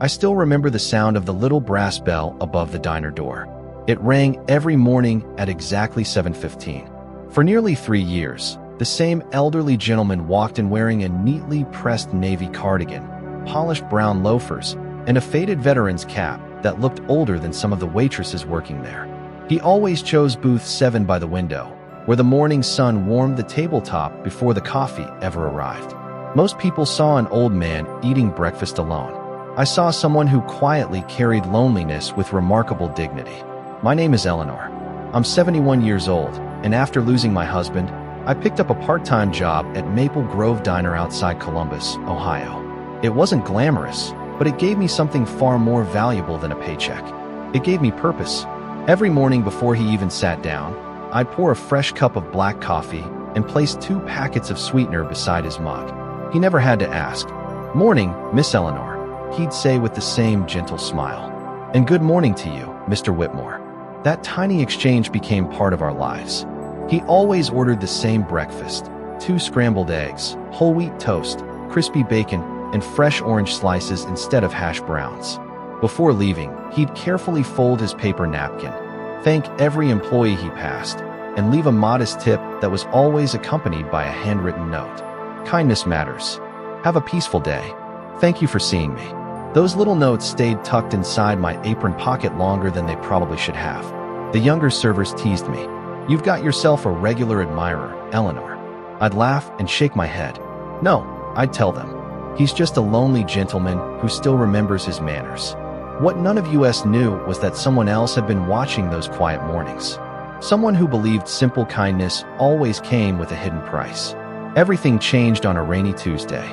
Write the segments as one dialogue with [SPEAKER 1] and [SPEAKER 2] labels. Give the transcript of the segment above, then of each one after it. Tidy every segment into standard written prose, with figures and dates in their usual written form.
[SPEAKER 1] I still remember the sound of the little brass bell above the diner door. It rang every morning at exactly 7:15. For nearly 3 years, the same elderly gentleman walked in wearing a neatly pressed navy cardigan, polished brown loafers, and a faded veteran's cap that looked older than some of the waitresses working there. He always chose booth 7 by the window, where the morning sun warmed the tabletop before the coffee ever arrived. Most people saw an old man eating breakfast alone. I saw someone who quietly carried loneliness with remarkable dignity. My name is Eleanor. I'm 71 years old, and after losing my husband, I picked up a part-time job at Maple Grove Diner outside Columbus, Ohio. It wasn't glamorous, but it gave me something far more valuable than a paycheck. It gave me purpose. Every morning before he even sat down, I'd pour a fresh cup of black coffee and place 2 packets of sweetener beside his mug. He never had to ask, "Morning, Miss Eleanor," he'd say with the same gentle smile. "And good morning to you, Mr. Whitmore." That tiny exchange became part of our lives. He always ordered the same breakfast: 2 scrambled eggs, whole wheat toast, crispy bacon, and fresh orange slices instead of hash browns. Before leaving, he'd carefully fold his paper napkin, thank every employee he passed, and leave a modest tip that was always accompanied by a handwritten note. Kindness matters. Have a peaceful day. Thank you for seeing me. Those little notes stayed tucked inside my apron pocket longer than they probably should have. The younger servers teased me. "You've got yourself a regular admirer, Eleanor." I'd laugh and shake my head. "No," I'd tell them. "He's just a lonely gentleman who still remembers his manners." What none of us knew was that someone else had been watching those quiet mornings. Someone who believed simple kindness always came with a hidden price. Everything changed on a rainy Tuesday.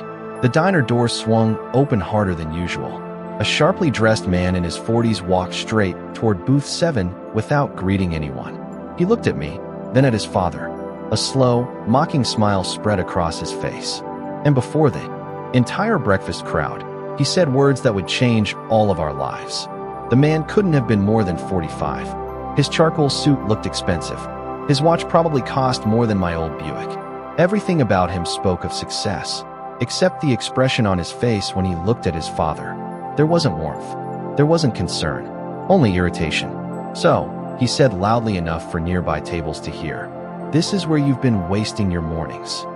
[SPEAKER 1] The diner door swung open harder than usual. A sharply dressed man in his 40s walked straight toward booth 7 without greeting anyone. He looked at me, then at his father. A slow, mocking smile spread across his face. And before the entire breakfast crowd, he said words that would change all of our lives. The man couldn't have been more than 45. His charcoal suit looked expensive. His watch probably cost more than my old Buick. Everything about him spoke of success, except the expression on his face when he looked at his father. There wasn't warmth. There wasn't concern. Only irritation. "So," he said loudly enough for nearby tables to hear, "this is where you've been wasting your mornings."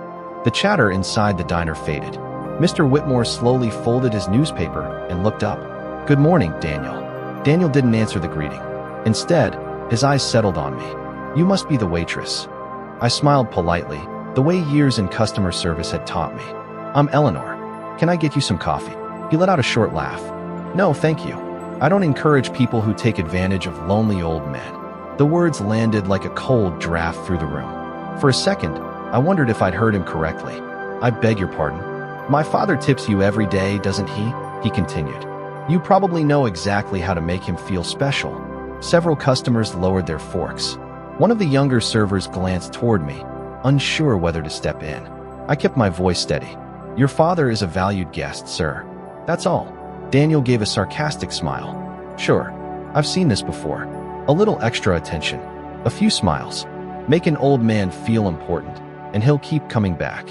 [SPEAKER 1] The chatter inside the diner faded. Mr. Whitmore slowly folded his newspaper and looked up. "Good morning, Daniel." Daniel didn't answer the greeting. Instead, his eyes settled on me. "You must be the waitress." I smiled politely, the way years in customer service had taught me. "I'm Eleanor. Can I get you some coffee?" He let out a short laugh. "No, thank you. I don't encourage people who take advantage of lonely old men." The words landed like a cold draft through the room. For a second, I wondered if I'd heard him correctly. "I beg your pardon. My father tips you every day, doesn't he?" he continued. "You probably know exactly how to make him feel special." Several customers lowered their forks. One of the younger servers glanced toward me, unsure whether to step in. I kept my voice steady. "Your father is a valued guest, sir. That's all." Daniel gave a sarcastic smile. "Sure, I've seen this before. A little extra attention, a few smiles. Make an old man feel important, and he'll keep coming back."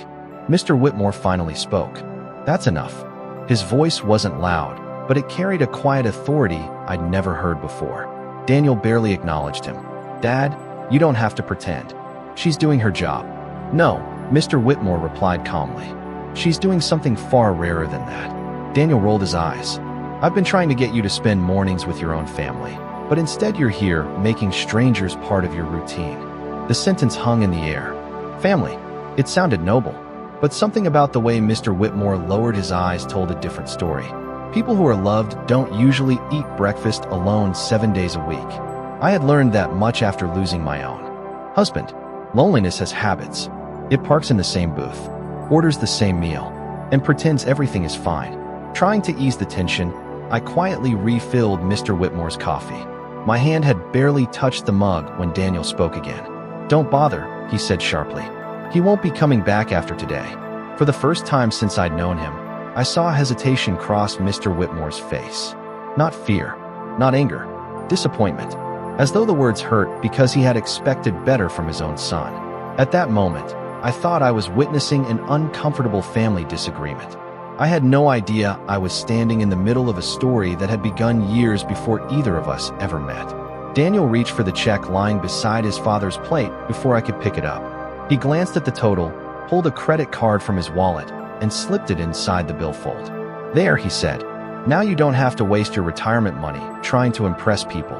[SPEAKER 1] Mr. Whitmore finally spoke. "That's enough." His voice wasn't loud, but it carried a quiet authority I'd never heard before. Daniel barely acknowledged him. "Dad, you don't have to pretend. She's doing her job." "No," Mr. Whitmore replied calmly. "She's doing something far rarer than that." Daniel rolled his eyes. "I've been trying to get you to spend mornings with your own family, but instead you're here making strangers part of your routine." The sentence hung in the air. Family. It sounded noble, but something about the way Mr. Whitmore lowered his eyes told a different story. People who are loved don't usually eat breakfast alone 7 days a week. I had learned that much after losing my own husband. Loneliness has habits. It parks in the same booth, orders the same meal, and pretends everything is fine. Trying to ease the tension, I quietly refilled Mr. Whitmore's coffee. My hand had barely touched the mug when Daniel spoke again. "Don't bother," he said sharply. "He won't be coming back after today." For the first time since I'd known him, I saw hesitation cross Mr. Whitmore's face. Not fear, not anger, disappointment, as though the words hurt because he had expected better from his own son. At that moment, I thought I was witnessing an uncomfortable family disagreement. I had no idea I was standing in the middle of a story that had begun years before either of us ever met. Daniel reached for the check lying beside his father's plate before I could pick it up. He glanced at the total, pulled a credit card from his wallet, and slipped it inside the billfold. "There," he said. "Now you don't have to waste your retirement money trying to impress people."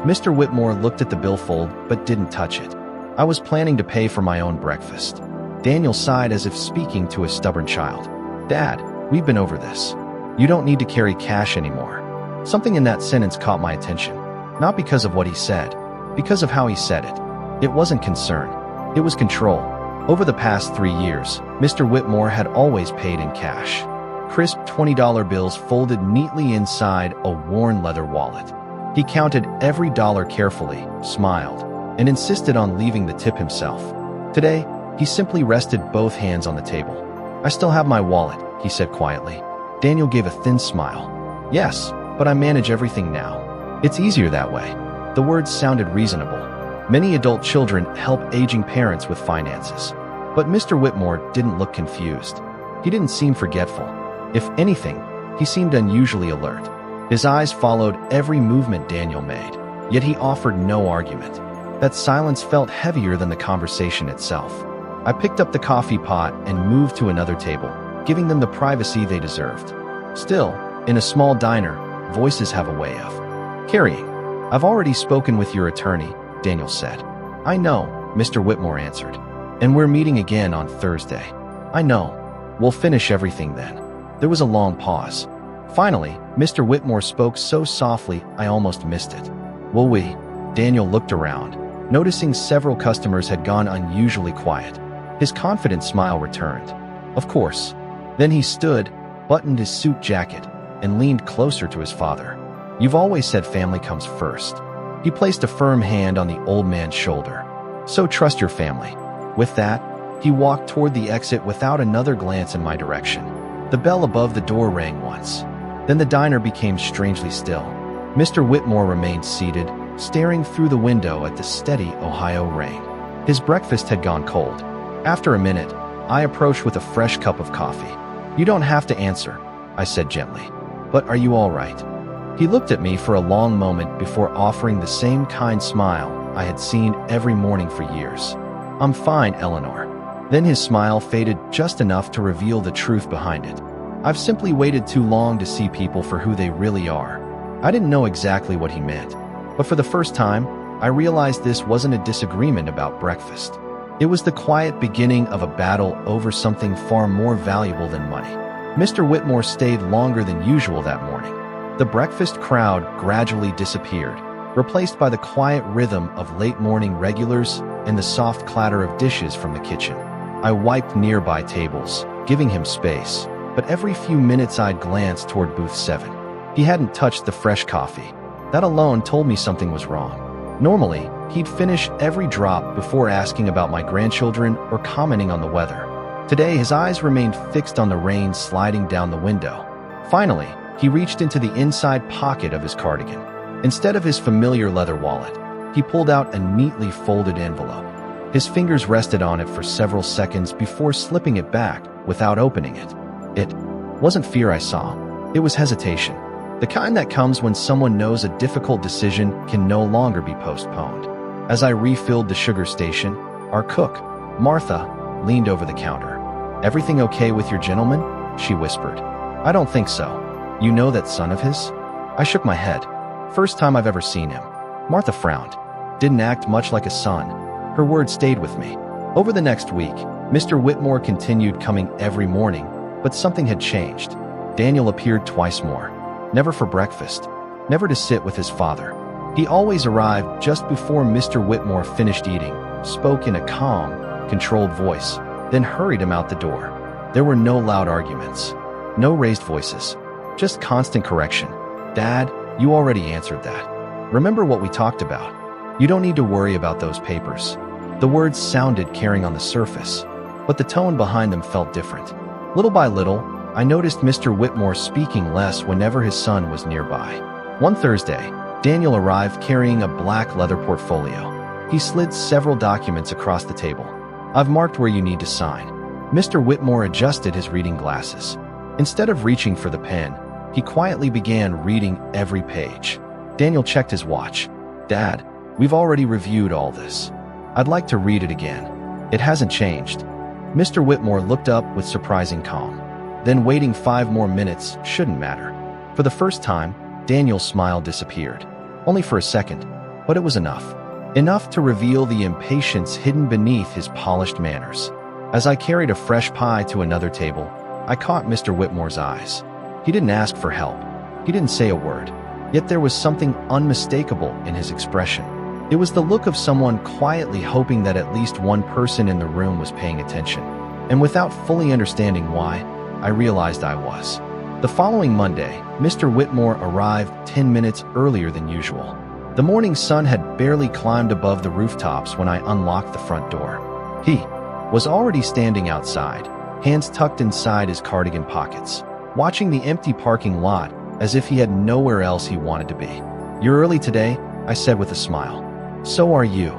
[SPEAKER 1] Mr. Whitmore looked at the billfold but didn't touch it. "I was planning to pay for my own breakfast." Daniel sighed as if speaking to a stubborn child. "Dad, we've been over this. You don't need to carry cash anymore." Something in that sentence caught my attention. Not because of what he said, because of how he said it. It wasn't concern. It was control. Over the past 3 years, Mr. Whitmore had always paid in cash. Crisp $20 bills folded neatly inside a worn leather wallet. He counted every dollar carefully, smiled, and insisted on leaving the tip himself. Today, he simply rested both hands on the table. "I still have my wallet," he said quietly. Daniel gave a thin smile. "Yes, but I manage everything now. It's easier that way." The words sounded reasonable. Many adult children help aging parents with finances. But Mr. Whitmore didn't look confused. He didn't seem forgetful. If anything, he seemed unusually alert. His eyes followed every movement Daniel made, yet he offered no argument. That silence felt heavier than the conversation itself. I picked up the coffee pot and moved to another table, giving them the privacy they deserved. Still, in a small diner, voices have a way of carrying. "I've already spoken with your attorney," Daniel said. "I know," Mr. Whitmore answered. "And we're meeting again on Thursday." "I know. We'll finish everything then." There was a long pause. Finally, Mr. Whitmore spoke so softly I almost missed it. "Will we?" Daniel looked around, noticing several customers had gone unusually quiet. His confident smile returned. "Of course." Then he stood, buttoned his suit jacket, and leaned closer to his father. "You've always said family comes first." He placed a firm hand on the old man's shoulder. "So trust your family." With that, he walked toward the exit without another glance in my direction. The bell above the door rang once. Then the diner became strangely still. Mr. Whitmore remained seated, staring through the window at the steady Ohio rain. His breakfast had gone cold. After a minute, I approached with a fresh cup of coffee. "You don't have to answer," I said gently. "But are you all right?" He looked at me for a long moment before offering the same kind smile I had seen every morning for years. "I'm fine, Eleanor." Then his smile faded just enough to reveal the truth behind it. "I've simply waited too long to see people for who they really are." I didn't know exactly what he meant, but for the first time, I realized this wasn't a disagreement about breakfast. It was the quiet beginning of a battle over something far more valuable than money. Mr. Whitmore stayed longer than usual that morning. The breakfast crowd gradually disappeared, replaced by the quiet rhythm of late-morning regulars and the soft clatter of dishes from the kitchen. I wiped nearby tables, giving him space, but every few minutes I'd glance toward booth 7. He hadn't touched the fresh coffee. That alone told me something was wrong. Normally, he'd finish every drop before asking about my grandchildren or commenting on the weather. Today, his eyes remained fixed on the rain sliding down the window. Finally, he reached into the inside pocket of his cardigan. Instead of his familiar leather wallet, he pulled out a neatly folded envelope. His fingers rested on it for several seconds before slipping it back without opening it. It wasn't fear I saw. It was hesitation. The kind that comes when someone knows a difficult decision can no longer be postponed. As I refilled the sugar station, our cook, Martha, leaned over the counter. "Everything okay with your gentleman?" she whispered. "I don't think so. You know that son of his?" I shook my head. "First time I've ever seen him." Martha frowned. "Didn't act much like a son." Her words stayed with me. Over the next week, Mr. Whitmore continued coming every morning, but something had changed. Daniel appeared twice more. Never for breakfast. Never to sit with his father. He always arrived just before Mr. Whitmore finished eating, spoke in a calm, controlled voice, then hurried him out the door. There were no loud arguments. No raised voices. Just constant correction. "Dad, you already answered that. Remember what we talked about? You don't need to worry about those papers." The words sounded caring on the surface, but the tone behind them felt different. Little by little, I noticed Mr. Whitmore speaking less whenever his son was nearby. One Thursday, Daniel arrived carrying a black leather portfolio. He slid several documents across the table. "I've marked where you need to sign." Mr. Whitmore adjusted his reading glasses. Instead of reaching for the pen, he quietly began reading every page. Daniel checked his watch. "Dad, we've already reviewed all this. I'd like to read it again. It hasn't changed." Mr. Whitmore looked up with surprising calm. Then waiting 5 more minutes shouldn't matter. For the first time, Daniel's smile disappeared. Only for a second, but it was enough. Enough to reveal the impatience hidden beneath his polished manners. As I carried a fresh pie to another table, I caught Mr. Whitmore's eyes. He didn't ask for help. He didn't say a word. Yet there was something unmistakable in his expression. It was the look of someone quietly hoping that at least one person in the room was paying attention. And without fully understanding why, I realized I was. The following Monday, Mr. Whitmore arrived 10 minutes earlier than usual. The morning sun had barely climbed above the rooftops when I unlocked the front door. He was already standing outside, hands tucked inside his cardigan pockets, watching the empty parking lot as if he had nowhere else he wanted to be. "You're early today," I said with a smile. "So are you,"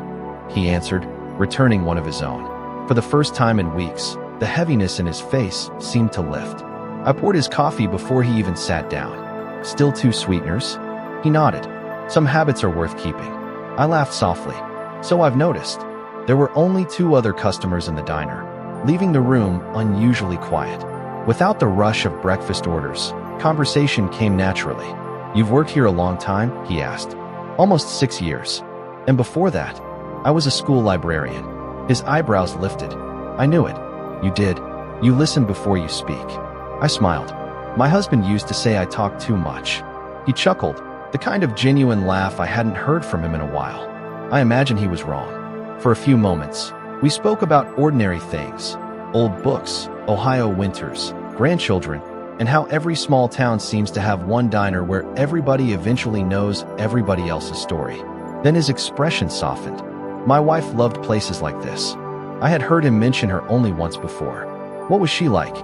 [SPEAKER 1] he answered, returning one of his own. For the first time in weeks, the heaviness in his face seemed to lift. I poured his coffee before he even sat down. "Still 2 sweeteners?" He nodded. "Some habits are worth keeping." I laughed softly. "So I've noticed." There were only 2 other customers in the diner, leaving the room unusually quiet. Without the rush of breakfast orders, conversation came naturally. "You've worked here a long time?" he asked. "Almost 6 years. And before that, I was a school librarian." His eyebrows lifted. "I knew it." "You did. You listen before you speak." I smiled. "My husband used to say I talk too much." He chuckled, the kind of genuine laugh I hadn't heard from him in a while. I imagine he was wrong. For a few moments, we spoke about ordinary things: old books, Ohio winters, grandchildren, and how every small town seems to have one diner where everybody eventually knows everybody else's story. Then his expression softened. My wife loved places like this. I had heard him mention her only once before. What was she like?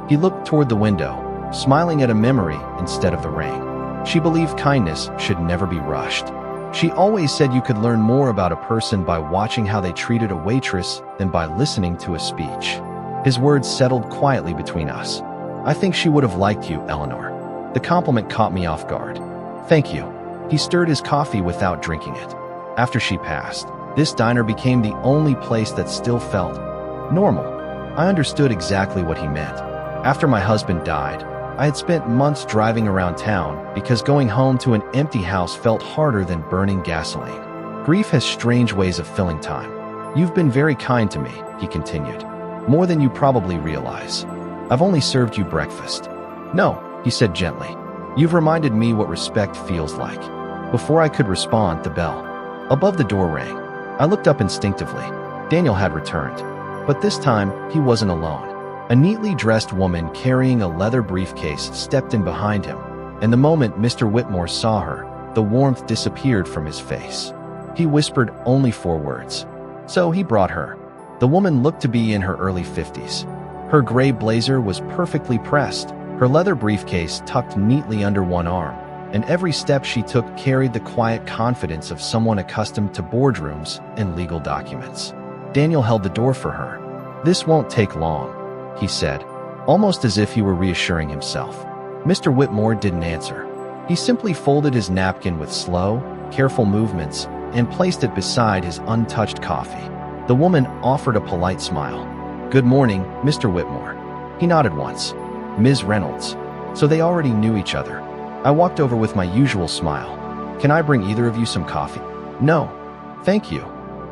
[SPEAKER 1] He looked toward the window, smiling at a memory instead of the rain. She believed kindness should never be rushed. She always said you could learn more about a person by watching how they treated a waitress than by listening to a speech. His words settled quietly between us. "I think she would have liked you, Eleanor." The compliment caught me off guard. "Thank you." He stirred his coffee without drinking it. After she passed, this diner became the only place that still felt normal. I understood exactly what he meant. After my husband died, I had spent months driving around town because going home to an empty house felt harder than burning gasoline. Grief has strange ways of filling time. "You've been very kind to me," he continued. "More than you probably realize. I've only served you breakfast." "No," he said gently. "You've reminded me what respect feels like." Before I could respond, the bell above the door rang. I looked up instinctively. Daniel had returned. But this time, he wasn't alone. A neatly dressed woman carrying a leather briefcase stepped in behind him, and the moment Mr. Whitmore saw her, the warmth disappeared from his face. He whispered only 4 words. "So he brought her." The woman looked to be in her early 50s. Her gray blazer was perfectly pressed, her leather briefcase tucked neatly under one arm, and every step she took carried the quiet confidence of someone accustomed to boardrooms and legal documents. Daniel held the door for her. "This won't take long," he said, almost as if he were reassuring himself. Mr. Whitmore didn't answer. He simply folded his napkin with slow, careful movements and placed it beside his untouched coffee. The woman offered a polite smile. "Good morning, Mr. Whitmore." He nodded once. "Ms. Reynolds." So they already knew each other. I walked over with my usual smile. "Can I bring either of you some coffee?" "No, thank you,"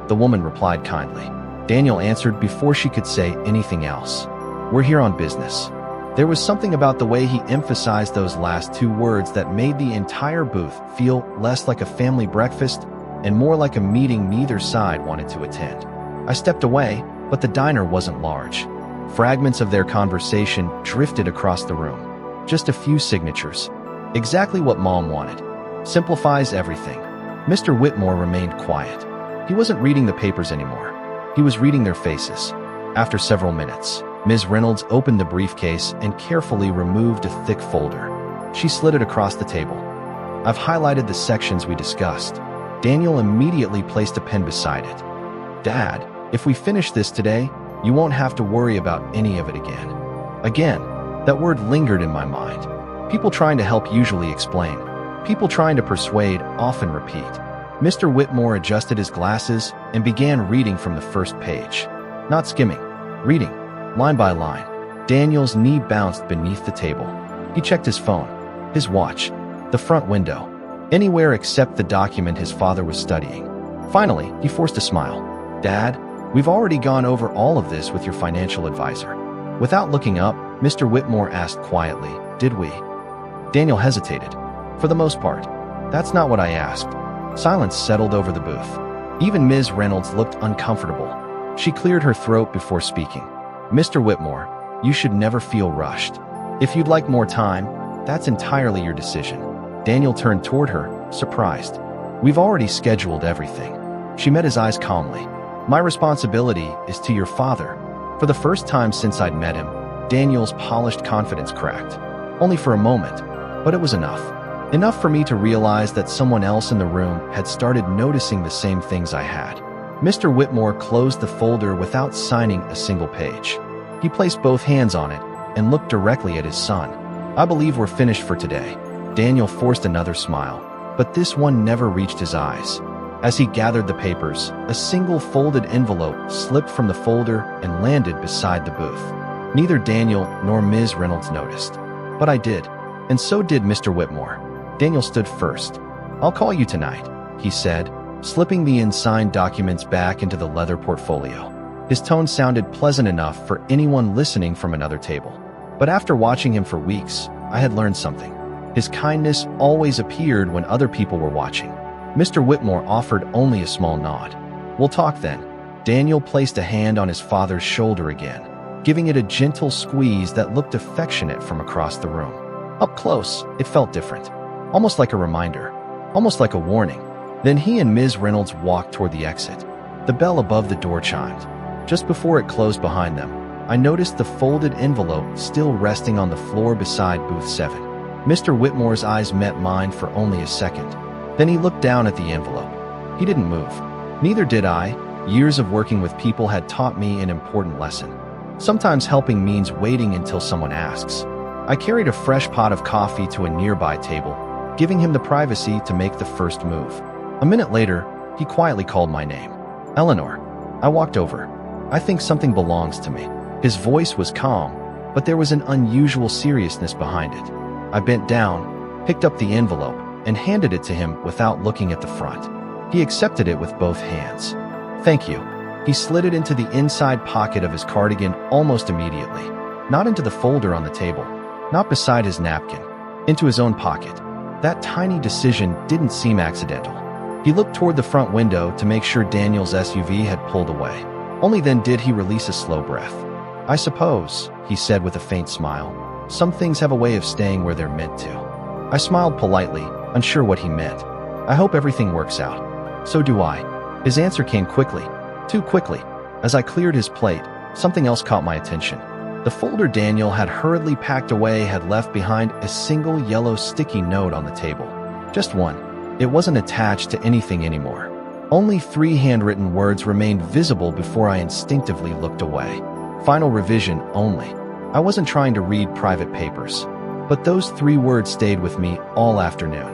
[SPEAKER 1] the woman replied kindly. Daniel answered before she could say anything else. "We're here on business." There was something about the way he emphasized those last 2 words that made the entire booth feel less like a family breakfast and more like a meeting neither side wanted to attend. I stepped away, but the diner wasn't large. Fragments of their conversation drifted across the room. Just a few signatures. Exactly what Mom wanted. Simplifies everything. Mr. Whitmore remained quiet. He wasn't reading the papers anymore. He was reading their faces. After several minutes, Ms. Reynolds opened the briefcase and carefully removed a thick folder. She slid it across the table. "I've highlighted the sections we discussed." Daniel immediately placed a pen beside it. "Dad, if we finish this today, you won't have to worry about any of it again." Again, That word lingered in my mind. People trying to help usually explain. People trying to persuade often repeat. Mr. Whitmore adjusted his glasses and began reading from the first page. Not skimming. Reading. Line by line. Daniel's knee bounced beneath the table. He checked his phone, his watch, the front window, anywhere except the document his father was studying. Finally, he forced a smile. "Dad, we've already gone over all of this with your financial advisor." Without looking up, Mr. Whitmore asked quietly, "Did we?" Daniel hesitated. "For the most part. That's not what I asked." Silence settled over the booth. Even Ms. Reynolds looked uncomfortable. She cleared her throat before speaking. "Mr. Whitmore, you should never feel rushed. If you'd like more time, that's entirely your decision." Daniel turned toward her, surprised. "We've already scheduled everything." She met his eyes calmly. "My responsibility is to your father." For the first time since I'd met him, Daniel's polished confidence cracked. Only for a moment, but it was enough. Enough for me to realize that someone else in the room had started noticing the same things I had. Mr. Whitmore closed the folder without signing a single page. He placed both hands on it and looked directly at his son. "I believe we're finished for today." Daniel forced another smile, but this one never reached his eyes. As he gathered the papers, a single folded envelope slipped from the folder and landed beside the booth. Neither Daniel nor Ms. Reynolds noticed. But I did, and so did Mr. Whitmore. Daniel stood first. "I'll call you tonight," he said, slipping the unsigned documents back into the leather portfolio. His tone sounded pleasant enough for anyone listening from another table. But after watching him for weeks, I had learned something. His kindness always appeared when other people were watching. Mr. Whitmore offered only a small nod. "We'll talk then." Daniel placed a hand on his father's shoulder again, giving it a gentle squeeze that looked affectionate from across the room. Up close, it felt different. Almost like a reminder. Almost like a warning. Then he and Ms. Reynolds walked toward the exit. The bell above the door chimed. Just before it closed behind them, I noticed the folded envelope still resting on the floor beside booth 7. Mr. Whitmore's eyes met mine for only a second. Then he looked down at the envelope. He didn't move. Neither did I. Years of working with people had taught me an important lesson. Sometimes helping means waiting until someone asks. I carried a fresh pot of coffee to a nearby table, giving him the privacy to make the first move. A minute later, he quietly called my name. "Eleanor." I walked over. "I think something belongs to me." His voice was calm, but there was an unusual seriousness behind it. I bent down, picked up the envelope, and handed it to him without looking at the front. He accepted it with both hands. "Thank you." He slid it into the inside pocket of his cardigan almost immediately. Not into the folder on the table, not beside his napkin, into his own pocket. That tiny decision didn't seem accidental. He looked toward the front window to make sure Daniel's SUV had pulled away. Only then did he release a slow breath. "I suppose," he said with a faint smile, "some things have a way of staying where they're meant to." I smiled politely, unsure what he meant. "I hope everything works out." "So do I." His answer came quickly. Too quickly. As I cleared his plate, something else caught my attention. The folder Daniel had hurriedly packed away had left behind a single yellow sticky note on the table. Just one. It wasn't attached to anything anymore. Only 3 handwritten words remained visible before I instinctively looked away. "Final revision only." I wasn't trying to read private papers, but those 3 words stayed with me all afternoon.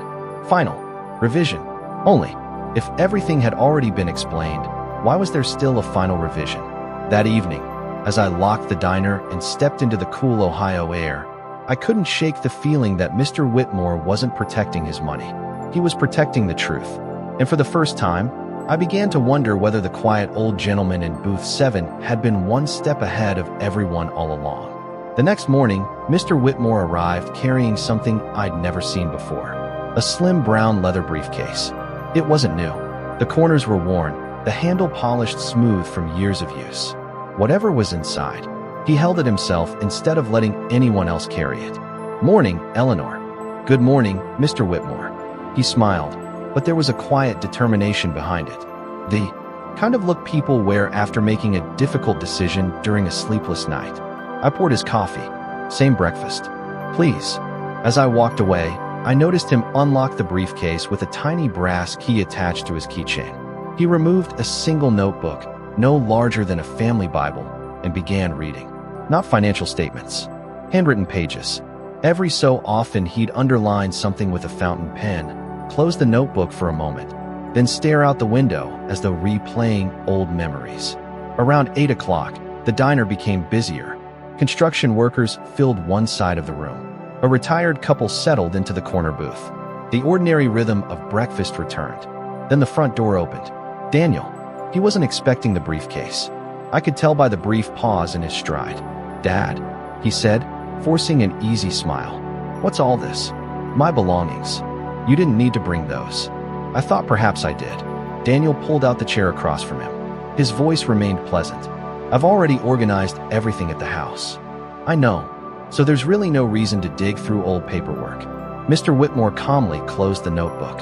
[SPEAKER 1] Final revision only. If everything had already been explained, why was there still a final revision? That evening, as I locked the diner and stepped into the cool Ohio air, I couldn't shake the feeling that Mr. Whitmore wasn't protecting his money. He was protecting the truth. And for the first time, I began to wonder whether the quiet old gentleman in booth 7 had been one step ahead of everyone all along. The next morning, Mr. Whitmore arrived carrying something I'd never seen before. A slim brown leather briefcase. It wasn't new. The corners were worn, the handle polished smooth from years of use. Whatever was inside, he held it himself instead of letting anyone else carry it. "Morning, Eleanor." "Good morning, Mr. Whitmore." He smiled, but there was a quiet determination behind it. The kind of look people wear after making a difficult decision during a sleepless night. I poured his coffee. "Same breakfast, please." As I walked away, I noticed him unlock the briefcase with a tiny brass key attached to his keychain. He removed a single notebook, no larger than a family Bible, and began reading. Not financial statements. Handwritten pages. Every so often he'd underline something with a fountain pen, close the notebook for a moment, then stare out the window as though replaying old memories. Around 8 o'clock, the diner became busier. Construction workers filled one side of the room. A retired couple settled into the corner booth. The ordinary rhythm of breakfast returned. Then the front door opened. Daniel. He wasn't expecting the briefcase. I could tell by the brief pause in his stride. "Dad," he said, forcing an easy smile. "What's all this?" "My belongings. You didn't need to bring those." "I thought perhaps I did." Daniel pulled out the chair across from him. His voice remained pleasant. "I've already organized everything at the house." "I know. So there's really no reason to dig through old paperwork." Mr. Whitmore calmly closed the notebook.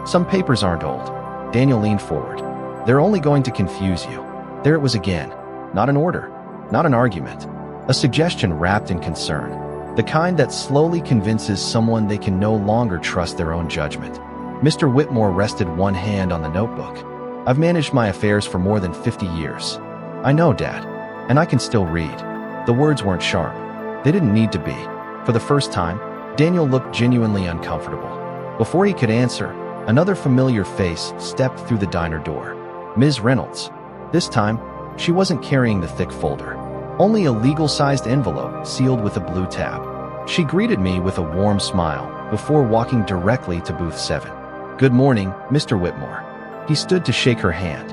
[SPEAKER 1] "Some papers aren't old." Daniel leaned forward. "They're only going to confuse you." There it was again. Not an order. Not an argument. A suggestion wrapped in concern. The kind that slowly convinces someone they can no longer trust their own judgment. Mr. Whitmore rested one hand on the notebook. "I've managed my affairs for more than 50 years. "I know, Dad. And I can still read." The words weren't sharp. They didn't need to be. For the first time, Daniel looked genuinely uncomfortable. Before he could answer, another familiar face stepped through the diner door. Ms. Reynolds. This time, she wasn't carrying the thick folder. Only a legal-sized envelope sealed with a blue tab. She greeted me with a warm smile before walking directly to booth 7. "Good morning, Mr. Whitmore." He stood to shake her hand.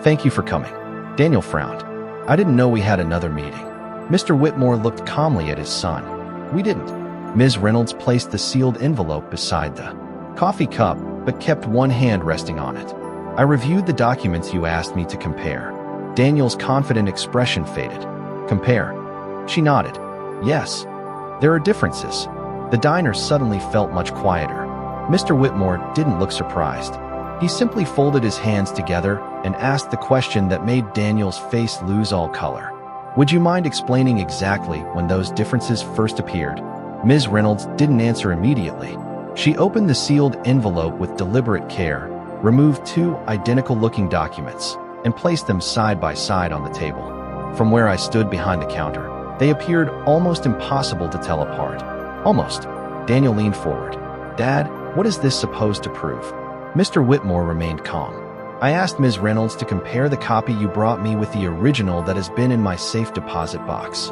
[SPEAKER 1] "Thank you for coming." Daniel frowned. "I didn't know we had another meeting." Mr. Whitmore looked calmly at his son. "We didn't." Ms. Reynolds placed the sealed envelope beside the coffee cup, but kept one hand resting on it. "I reviewed the documents you asked me to compare." Daniel's confident expression faded. "Compare?" She nodded. "Yes. There are differences." The diner suddenly felt much quieter. Mr. Whitmore didn't look surprised. He simply folded his hands together and asked the question that made Daniel's face lose all color. "Would you mind explaining exactly when those differences first appeared?" Ms. Reynolds didn't answer immediately. She opened the sealed envelope with deliberate care, removed 2 identical-looking documents, and placed them side by side on the table. From where I stood behind the counter, they appeared almost impossible to tell apart. Almost. Daniel leaned forward. "Dad, what is this supposed to prove?" Mr. Whitmore remained calm. "I asked Ms. Reynolds to compare the copy you brought me with the original that has been in my safe deposit box."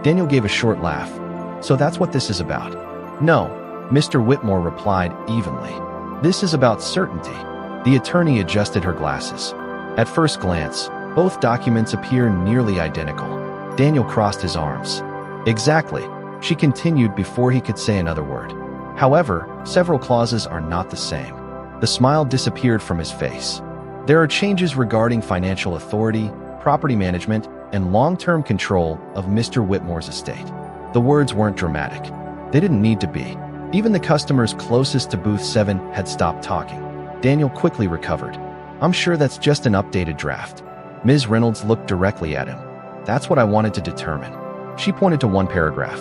[SPEAKER 1] Daniel gave a short laugh. "So that's what this is about?" "No," Mr. Whitmore replied evenly. "This is about certainty." The attorney adjusted her glasses. At first glance, both documents appear nearly identical. Daniel crossed his arms. "Exactly," she continued before he could say another word. "However, several clauses are not the same." The smile disappeared from his face. "There are changes regarding financial authority, property management, and long-term control of Mr. Whitmore's estate." The words weren't dramatic. They didn't need to be. Even the customers closest to booth 7 had stopped talking. Daniel quickly recovered. "I'm sure that's just an updated draft." Ms. Reynolds looked directly at him. "That's what I wanted to determine." She pointed to one paragraph.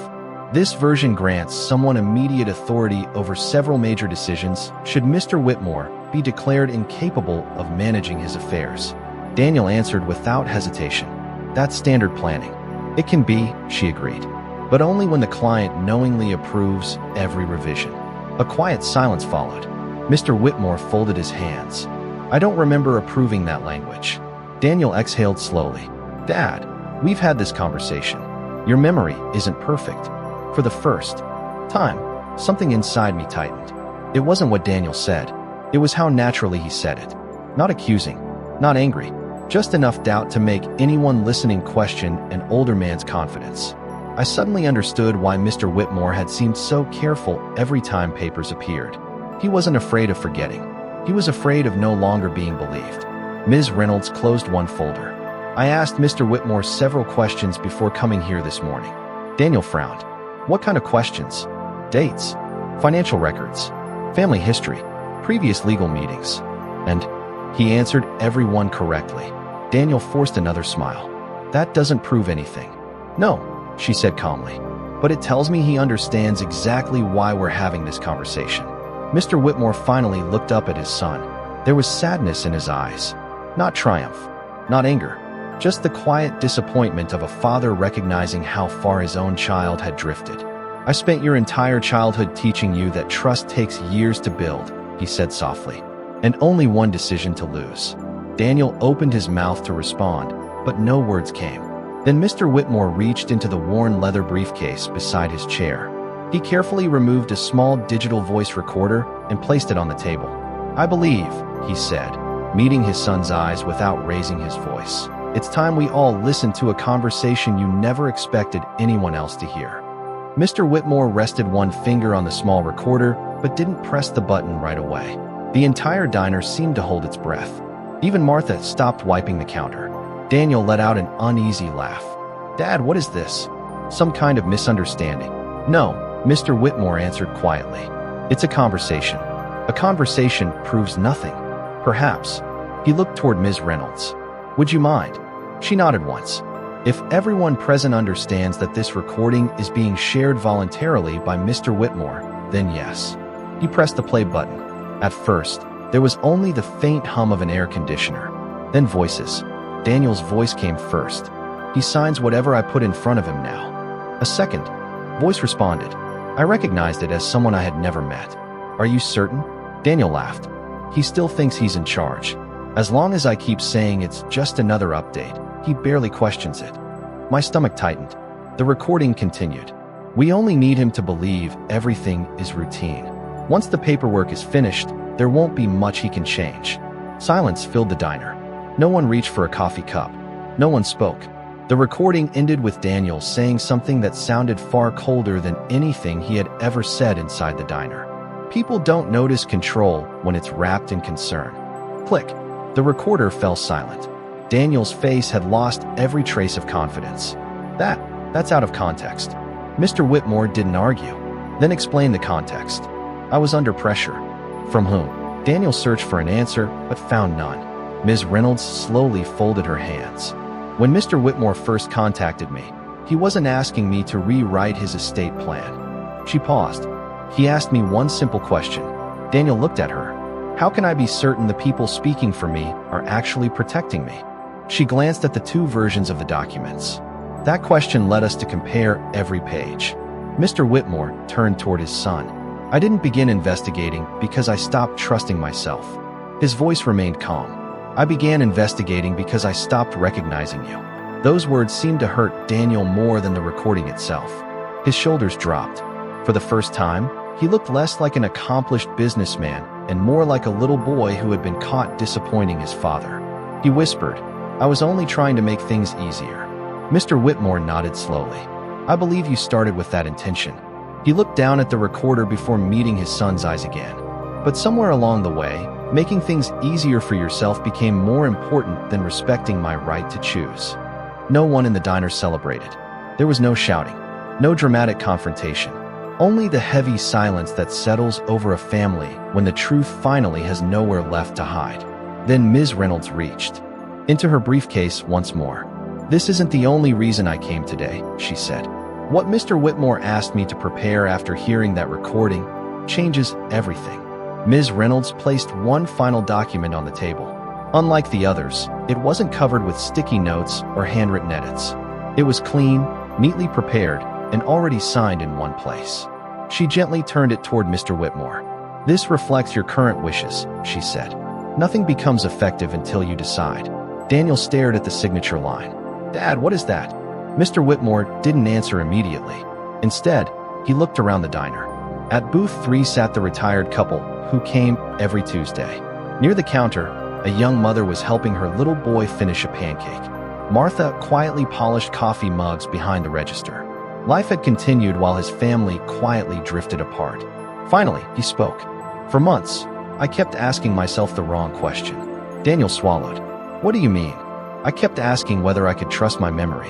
[SPEAKER 1] "This version grants someone immediate authority over several major decisions should Mr. Whitmore be declared incapable of managing his affairs." Daniel answered without hesitation. "That's standard planning." "It can be," she agreed, "but only when the client knowingly approves every revision." A quiet silence followed. Mr. Whitmore folded his hands. "I don't remember approving that language." Daniel exhaled slowly. "Dad, we've had this conversation. Your memory isn't perfect." For the first time, something inside me tightened. It wasn't what Daniel said. It was how naturally he said it. Not accusing, not angry, just enough doubt to make anyone listening question an older man's confidence. I suddenly understood why Mr. Whitmore had seemed so careful every time papers appeared. He wasn't afraid of forgetting. He was afraid of no longer being believed. Ms. Reynolds closed one folder. "I asked Mr. Whitmore several questions before coming here this morning." Daniel frowned. "What kind of questions?" "Dates, financial records, family history, previous legal meetings." "And?" He answered every one correctly. Daniel forced another smile. "That doesn't prove anything." "No," she said calmly, "but it tells me he understands exactly why we're having this conversation." Mr. Whitmore finally looked up at his son. There was sadness in his eyes. Not triumph, not anger, just the quiet disappointment of a father recognizing how far his own child had drifted. "I spent your entire childhood teaching you that trust takes years to build," he said softly, "and only one decision to lose." Daniel opened his mouth to respond, but no words came. Then Mr. Whitmore reached into the worn leather briefcase beside his chair. He carefully removed a small digital voice recorder and placed it on the table. "I believe," he said, meeting his son's eyes without raising his voice, "it's time we all listen to a conversation you never expected anyone else to hear." Mr. Whitmore rested one finger on the small recorder, but didn't press the button right away. The entire diner seemed to hold its breath. Even Martha stopped wiping the counter. Daniel let out an uneasy laugh. "Dad, what is this? Some kind of misunderstanding?" "No," Mr. Whitmore answered quietly. "It's a conversation. A conversation proves nothing. Perhaps." He looked toward Ms. Reynolds. "Would you mind?" She nodded once. "If everyone present understands that this recording is being shared voluntarily by Mr. Whitmore, then yes." He pressed the play button. At first, there was only the faint hum of an air conditioner. Then voices. Daniel's voice came first. "He signs whatever I put in front of him now." A second voice responded. I recognized it as someone I had never met. "Are you certain?" Daniel laughed. "He still thinks he's in charge. As long as I keep saying it's just another update, he barely questions it." My stomach tightened. The recording continued. "We only need him to believe everything is routine. Once the paperwork is finished, there won't be much he can change." Silence filled the diner. No one reached for a coffee cup. No one spoke. The recording ended with Daniel saying something that sounded far colder than anything he had ever said inside the diner. "People don't notice control when it's wrapped in concern." Click. The recorder fell silent. Daniel's face had lost every trace of confidence. That's out of context." Mr. Whitmore didn't argue. Then explained the context. "I was under pressure." "From whom?" Daniel searched for an answer, but found none. Ms. Reynolds slowly folded her hands. "When Mr. Whitmore first contacted me, he wasn't asking me to rewrite his estate plan." She paused. "He asked me one simple question." Daniel looked at her. "How can I be certain the people speaking for me are actually protecting me?" She glanced at the two versions of the documents. That question led us to compare every page. Mr. Whitmore turned toward his son. "I didn't begin investigating because I stopped trusting myself." His voice remained calm. "I began investigating because I stopped recognizing you." Those words seemed to hurt Daniel more than the recording itself. His shoulders dropped. For the first time, he looked less like an accomplished businessman and more like a little boy who had been caught disappointing his father. He whispered, "I was only trying to make things easier." Mr. Whitmore nodded slowly. "I believe you started with that intention." He looked down at the recorder before meeting his son's eyes again. "But somewhere along the way, making things easier for yourself became more important than respecting my right to choose." No one in the diner celebrated. There was no shouting, no dramatic confrontation, only the heavy silence that settles over a family when the truth finally has nowhere left to hide. Then Ms. Reynolds reached into her briefcase once more. "This isn't the only reason I came today," she said. "What Mr. Whitmore asked me to prepare after hearing that recording changes everything." Ms. Reynolds placed one final document on the table. Unlike the others, it wasn't covered with sticky notes or handwritten edits. It was clean, neatly prepared, and already signed in one place. She gently turned it toward Mr. Whitmore. "This reflects your current wishes," she said. "Nothing becomes effective until you decide." Daniel stared at the signature line. "Dad, what is that?" Mr. Whitmore didn't answer immediately. Instead, he looked around the diner. At booth 3 sat the retired couple who came every Tuesday. Near the counter, a young mother was helping her little boy finish a pancake. Martha quietly polished coffee mugs behind the register. Life had continued while his family quietly drifted apart. Finally, he spoke. "For months, I kept asking myself the wrong question." Daniel swallowed. "What do you mean?" "I kept asking whether I could trust my memory."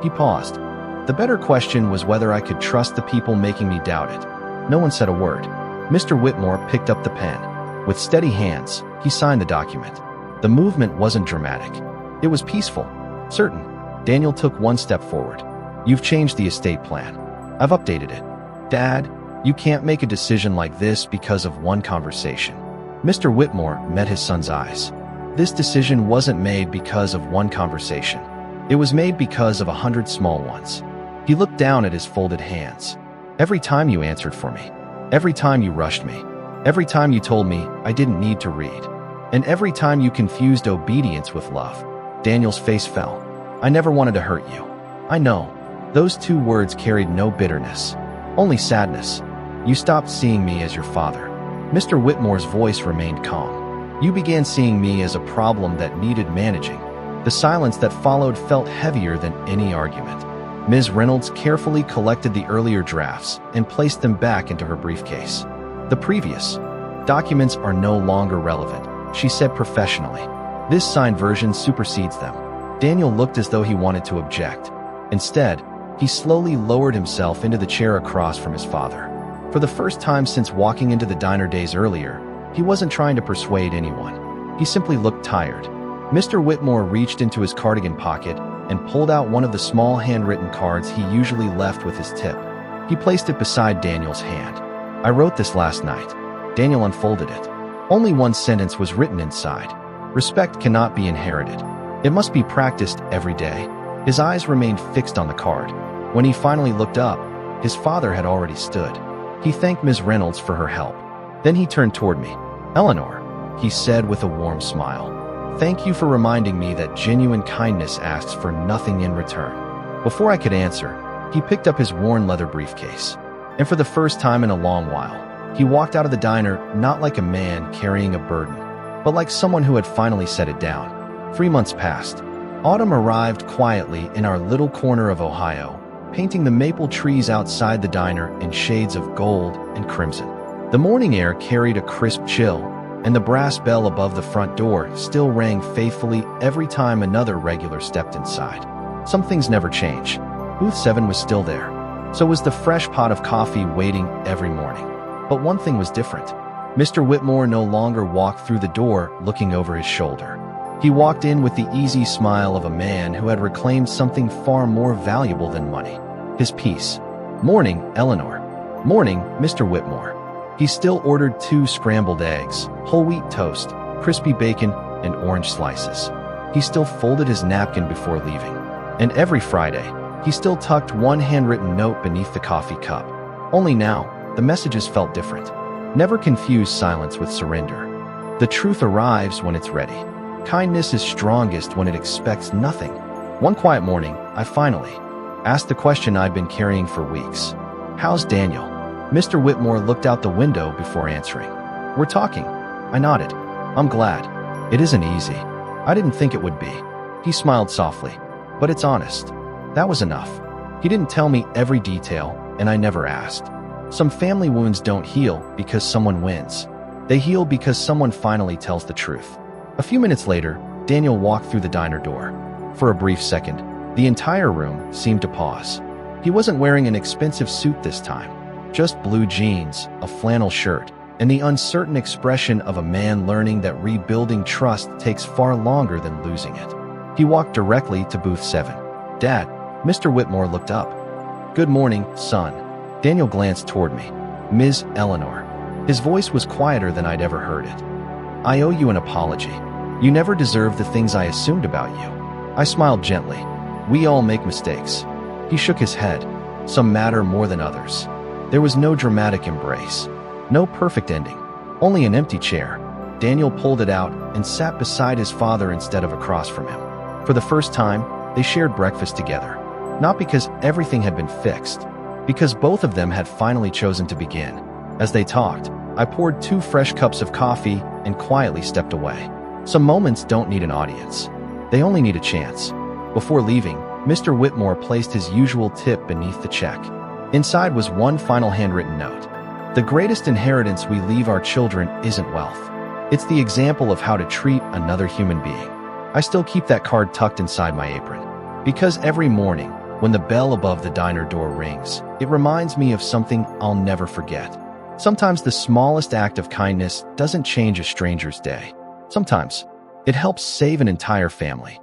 [SPEAKER 1] He paused. "The better question was whether I could trust the people making me doubt it." No one said a word. Mr. Whitmore picked up the pen. With steady hands, he signed the document. The movement wasn't dramatic. It was peaceful, certain. Daniel took one step forward. "You've changed the estate plan. I've updated it." "Dad, you can't make a decision like this because of one conversation." Mr. Whitmore met his son's eyes. This decision wasn't made because of one conversation. It was made because of 100 small ones. He looked down at his folded hands. Every time you answered for me. Every time you rushed me. Every time you told me I didn't need to read. And every time you confused obedience with love. Daniel's face fell. I never wanted to hurt you. I know. Those 2 words carried no bitterness. Only sadness. You stopped seeing me as your father. Mr. Whitmore's voice remained calm. You began seeing me as a problem that needed managing. The silence that followed felt heavier than any argument. Ms. Reynolds carefully collected the earlier drafts and placed them back into her briefcase. The previous documents are no longer relevant, she said professionally. This signed version supersedes them. Daniel looked as though he wanted to object. Instead, he slowly lowered himself into the chair across from his father. For the first time since walking into the diner days earlier, he wasn't trying to persuade anyone. He simply looked tired. Mr. Whitmore reached into his cardigan pocket and pulled out one of the small handwritten cards he usually left with his tip. He placed it beside Daniel's hand. I wrote this last night. Daniel unfolded it. Only one sentence was written inside. Respect cannot be inherited. It must be practiced every day. His eyes remained fixed on the card. When he finally looked up, his father had already stood. He thanked Ms. Reynolds for her help. Then he turned toward me. Eleanor, he said with a warm smile. Thank you for reminding me that genuine kindness asks for nothing in return. Before I could answer, he picked up his worn leather briefcase. And for the first time in a long while, he walked out of the diner not like a man carrying a burden, but like someone who had finally set it down. 3 months passed. Autumn arrived quietly in our little corner of Ohio, painting the maple trees outside the diner in shades of gold and crimson. The morning air carried a crisp chill, and the brass bell above the front door still rang faithfully every time another regular stepped inside. Some things never change. Booth 7 was still there. So was the fresh pot of coffee waiting every morning. But one thing was different. Mr. Whitmore no longer walked through the door looking over his shoulder. He walked in with the easy smile of a man who had reclaimed something far more valuable than money. His peace. Morning, Eleanor. Morning, Mr. Whitmore. He still ordered 2 scrambled eggs, whole wheat toast, crispy bacon, and orange slices. He still folded his napkin before leaving. And every Friday, he still tucked one handwritten note beneath the coffee cup. Only now, the messages felt different. Never confuse silence with surrender. The truth arrives when it's ready. Kindness is strongest when it expects nothing. One quiet morning, I finally asked the question I'd been carrying for weeks. How's Daniel? Mr. Whitmore looked out the window before answering. We're talking. I nodded. I'm glad. It isn't easy. I didn't think it would be. He smiled softly. But it's honest. That was enough. He didn't tell me every detail, and I never asked. Some family wounds don't heal because someone wins. They heal because someone finally tells the truth. A few minutes later, Daniel walked through the diner door. For a brief second, the entire room seemed to pause. He wasn't wearing an expensive suit this time. Just blue jeans, a flannel shirt, and the uncertain expression of a man learning that rebuilding trust takes far longer than losing it. He walked directly to booth 7. Dad, Mr. Whitmore looked up. Good morning, son. Daniel glanced toward me. Ms. Eleanor. His voice was quieter than I'd ever heard it. I owe you an apology. You never deserved the things I assumed about you. I smiled gently. We all make mistakes. He shook his head. Some matter more than others. There was no dramatic embrace. No perfect ending. Only an empty chair. Daniel pulled it out and sat beside his father instead of across from him. For the first time, they shared breakfast together. Not because everything had been fixed, because both of them had finally chosen to begin. As they talked, I poured 2 fresh cups of coffee and quietly stepped away. Some moments don't need an audience. They only need a chance. Before leaving, Mr. Whitmore placed his usual tip beneath the check. Inside was one final handwritten note. The greatest inheritance we leave our children isn't wealth. It's the example of how to treat another human being. I still keep that card tucked inside my apron. Because every morning, when the bell above the diner door rings, it reminds me of something I'll never forget. Sometimes the smallest act of kindness doesn't change a stranger's day. Sometimes, it helps save an entire family.